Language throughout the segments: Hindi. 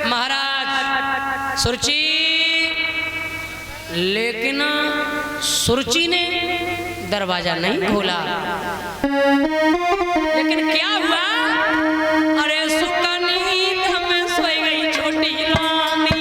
महाराज सुरुचि, लेकिन सुरुचि ने दरवाजा नहीं खोला। लेकिन क्या हुआ? अरे सुका नींद में सोई गई छोटी रानी।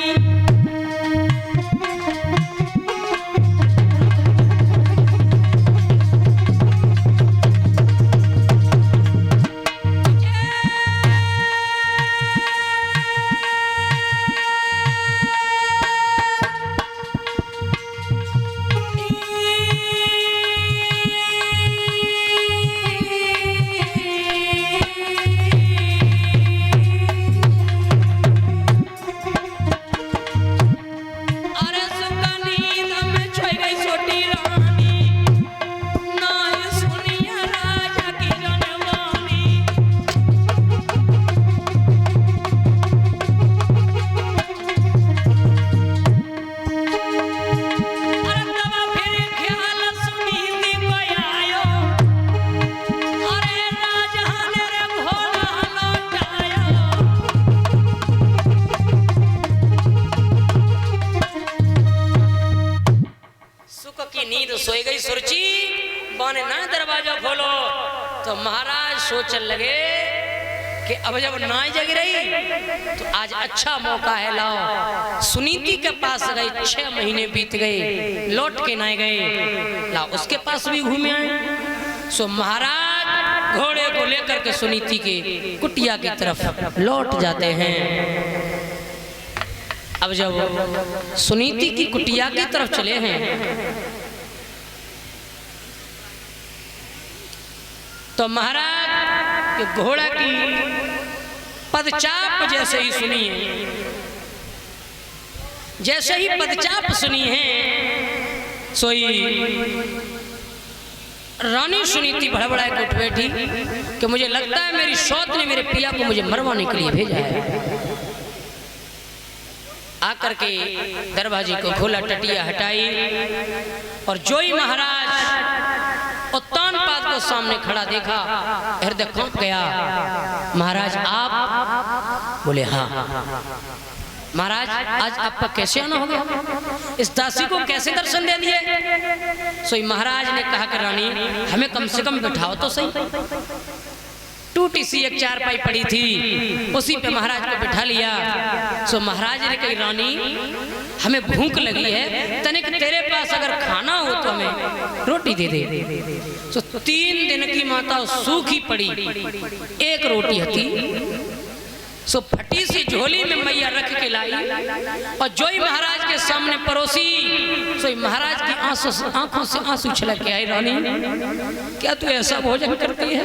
सोई गई सुरुचि, बने ना दरवाजा खोलो। तो महाराज सोचने लगे कि अब जब ना जग रही तो आज अच्छा मौका है, लाओ सुनीति के पास गए। 6 महीने बीत गए, लौट के ना गए, लाओ उसके पास भी घूमे आए। सो महाराज घोड़े को लेकर के सुनीति के कुटिया की तरफ लौट जाते हैं। अब जब सुनीति की कुटिया की तरफ चले हैं तो महाराज के घोड़ा की पदचाप जैसे ही सुनी है, जैसे ही पदचाप सुनी है, सोई रानी सुनीति भड़बड़ाए के उठ बैठी कि मुझे लगता है मेरी सौत ने मेरे पिया को मुझे मरवाने के लिए भेजा है। आकर के दरवाजे को खोला, टटिया हटाई और जोई महाराज उत्तान पाद को सामने खड़ा देखा, हृदय कांप गया। महाराज आप? बोले हाँ। महाराज आज आपका कैसे आना होगा? इस दासी को कैसे दर्शन दे दिए? सोई महाराज ने कहा कि रानी हमें कम से कम बिठाओ तो सही। टूटी सी एक चारपाई पड़ी थी, उसी पे महाराज को बिठा लिया। सो महाराज ने कही रानी हमें भूख लगी है, तनिक तेरे पास अगर खाना हो तो हमें रोटी दे दे। सो 3 दिन की माता सूखी पड़ी, एक रोटी हती। सो फटी सी झोली में मैया रख के लाई और जोई महाराज के सामने परोसी। सो महाराज की आंखों से आंसू छलक के आई, रानी क्या तू ऐसा भोजन करती है?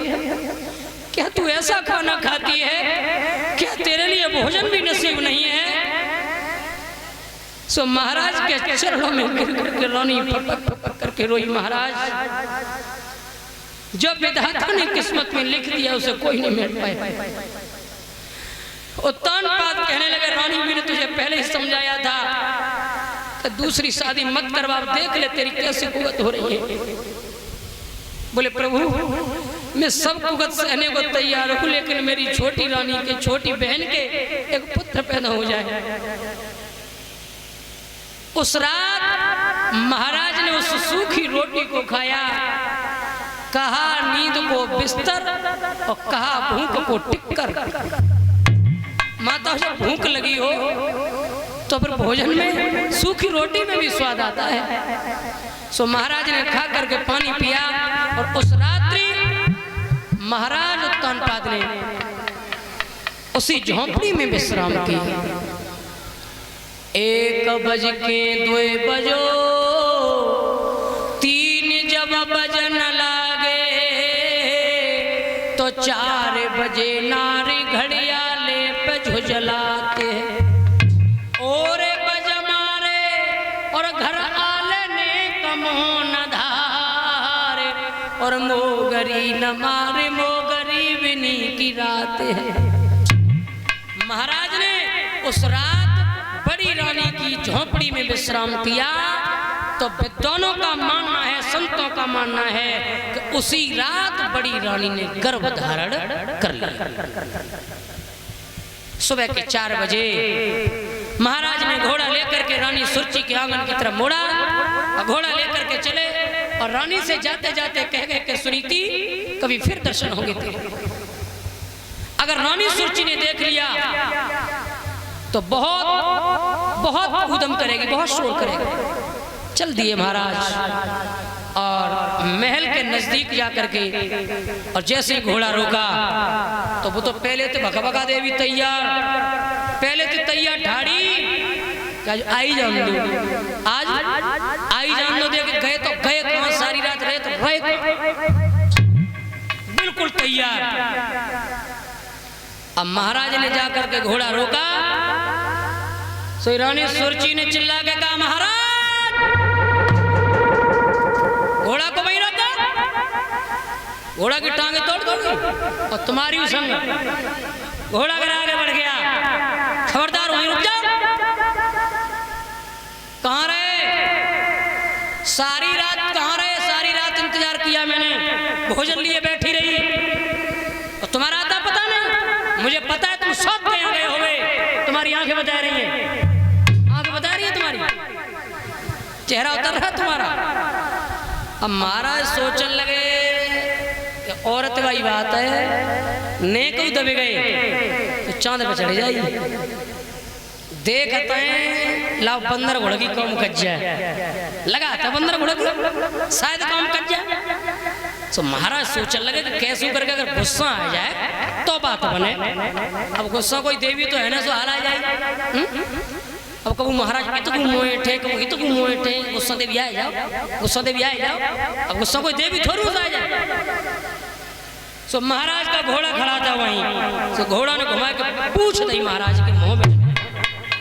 क्या तू ऐसा खाना खाती है? क्या तेरे लिए भोजन भी नसीब नहीं है? सो महाराज के चरणों में गिर करके रानी फपक करके रोई। महाराज जो विधाता ने किस्मत में लिख दिया उसे कोई नहीं मिट पाए। उत्तान पाद कहने लगे रानी मैंने तुझे पहले ही समझाया था कि दूसरी शादी मत करवा, देख ले तेरी कैसी कुवत हो रही है। बोले प्रभु मैं सब कुवत सहने को तैयार हूँ, लेकिन मेरी छोटी रानी के छोटी बहन के एक पुत्र पैदा हो जाए। उस रात महाराज ने उस सूखी रोटी को खाया, कहा नींद को बिस्तर और कहा भूख को टिक्कर। माता जब भूख लगी हो तो फिर भोजन में सूखी रोटी में भी स्वाद आता है। सो महाराज ने खा करके पानी पिया और उस रात्रि महाराज उत्तान पाद ने उसी झोंपड़ी में विश्राम किया। 1 बज के 2 बजो 3 जब बजन लागे तो 4 बजे नारी घड़ियाले पे झुझलाते और बज मारे और घर आले ने कमो न धारे और मोगरी न मारे मोगरी बिनी की रात है। महाराज ने उस रात बड़ी रानी की झोंपड़ी में विश्राम किया। तो विद्वानों का मानना है, संतों का मानना है कि उसी रात बड़ी रानी ने गर्भ धारण कर लिया। सुबह के 4 बजे महाराज ने घोड़ा लेकर के रानी सुरची के आंगन की तरफ मोड़ा और घोड़ा लेकर के चले और रानी से जाते जाते कह गए कि सुनीति कभी फिर दर्शन होंगे तेरे। अगर रानी सुरची ने देख लिया तो बहुत बहुत उद्यम करेगी, बहुत शोर करेगी। चल दिए महाराज और महल के नजदीक जाकर के और जैसे ही घोड़ा रोका तो वो तो पहले तो भगभगा देवी तैयार, पहले तो तैयार ठाड़ी आई जान दो, आज आई जान दो। देख गए तो गए कहाँ, सारी रात रहे तो रहे, बिल्कुल तैयार। अब महाराज ने जाकर के घोड़ा रोका तो रानी सुरची ने चिल्ला के कहा महाराज घोड़ा को वहीं रोका, घोड़ा की टांगे तोड़ दोगी और तुम्हारी संग। घोड़ा अगर आगे बढ़ गया खबरदार वहीं रुक जाओ। कहाँ रहे सारी रात, कहाँ रहे सारी रात इंतजार किया मैंने, भोजन लिए बैठी रही और तुम्हारा आता पता नहीं। मुझे पता है तुम सब कहीं गए होगे, तुम्हारी आंखें बता रही हैं, आंखें बता रही है तुम्हारी, चेहरा उतर रहा तुम्हारा। अब महाराज सोचने लगे कि औरत वाली बात है, नेक दबे गए तो चांद पे चढ़ जाएगी। देखते हैं लाओ बंदर घोड़ा की कौम कट जाए, लगा था बंदर घोड़ा की शायद कौम कट जाए। तो महाराज सोचने लगे कि कैसे करके अगर गुस्सा आ जाए तो बात बने। अब गुस्सा कोई देवी तो है ना, सो हाल आ जाए। अब कबू महाराज की तो मोए थे, कबू तो मोए थे, गुस्सा देवी आ जाओ, गुस्सा देवी आ जाओ। अब गुस्सा कोई देवी थोड़ी आ जाए। सो महाराज का घोड़ा खड़ा था वहीं, तो घोड़ा ने घुमा के पूछ दी महाराज के मुंह में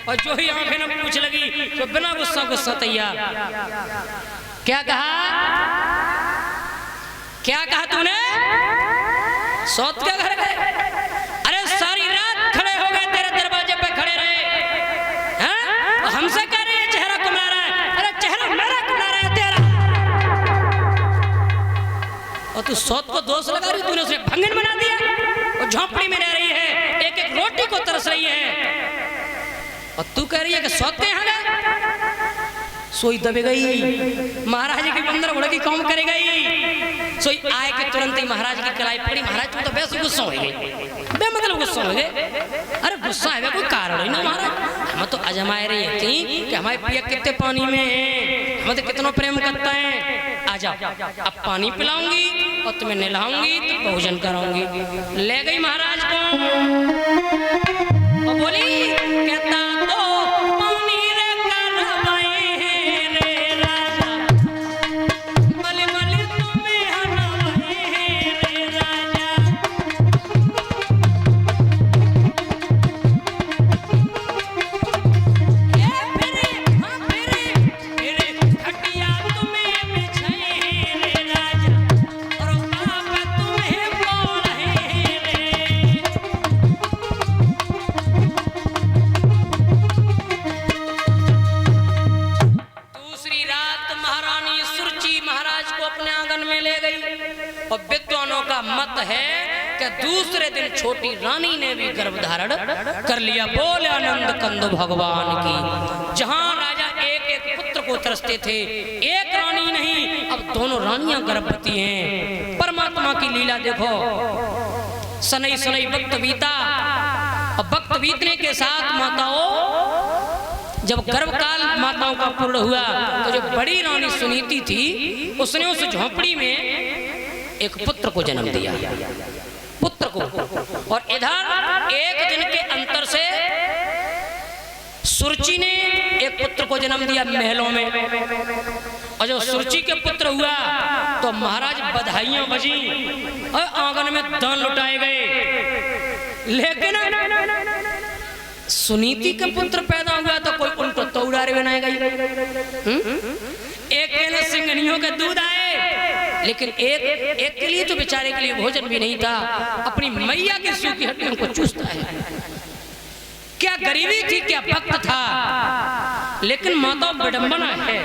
और जो ही आंखें ने पूछ लगी तो बिना गुस्सा तैयार। क्या कहा तूने? सौत क्या घर गए? अरे सारी रात खड़े हो गए, तेरे दरवाजे पे खड़े रहे हैं, हमसे कह रहे हैं चेहरा कुमला रहा है। अरे चेहरा मेरा कुमला रहा है तेरा, और तू सौत को दोष लगा रही, तूने उसे भंगन बना दिया और झोंपड़ी में रह रही है, एक एक रोटी को तरस रही है और तू कह रही है कि सौते हैं गए। सोई दबे गई, महाराज की बंदर घोड़े की कौम करे गई। सोई आए के तुरंत ही महाराज की कलाई पड़ी। महाराज तुम तो वैसे गुस्सा हो गए, बेमतलब गुस्सा हो गए। अरे गुस्सा है कोई कारण ही ना महाराज, हम तो अजमाए रही थी कि हमारे पिया कितने पानी में है, हम तो कितना प्रेम करता है। आ जाओ अब पानी पिलाऊंगी और तुम्हें नहलाऊंगी तो भोजन कराऊंगी। ले गई महाराज को और बोली कहता तो पानी रे करवाए हैं रे राजा, मल मल तुम्हें हनवाए हैं रे राजा। फिरे खटिया तुम्हें बिछाए हैं रे राजा और बाप तुम्हें बोले हैं रे। दूसरी रात महारानी सुरची महाराज को अपने आंगन में ले गई और विद्वानों का मत है कि दूसरे दिन छोटी रानी ने भी गर्भ धारण कर लिया। बोले आनंद कंद भगवान की। जहां राजा एक एक पुत्र को तरसते थे, एक रानी नहीं, अब दोनों रानियां गर्भवती हैं। परमात्मा की लीला देखो। सनई सनई वक्त बीता और वक्त बीतने के साथ माताओं जब गर्भकाल माताओं का पूर्ण हुआ तो जो बड़ी रानी सुनीति थी उसने उस झोंपड़ी में एक पुत्र को जन्म दिया, पुत्र को। और इधर एक दिन के अंतर से सुरची ने एक पुत्र को जन्म दिया महलों में। और जब सुरची के पुत्र हुआ तो महाराज बधाइयां बजी और आंगन में दान लुटाए गए। लेकिन सुनीति के पुत्र पैदा हुआ तो कोई उनको तौड़ारे बनाए गई। एक के सिंगनियों के दूध आए, लेकिन एक के लिए तो बेचारे के लिए भोजन भी नहीं था, अपनी मैया की सूखी हड्डियों को चूसता है। क्या गरीबी थी, क्या वक्त था, लेकिन माता विडंबना है।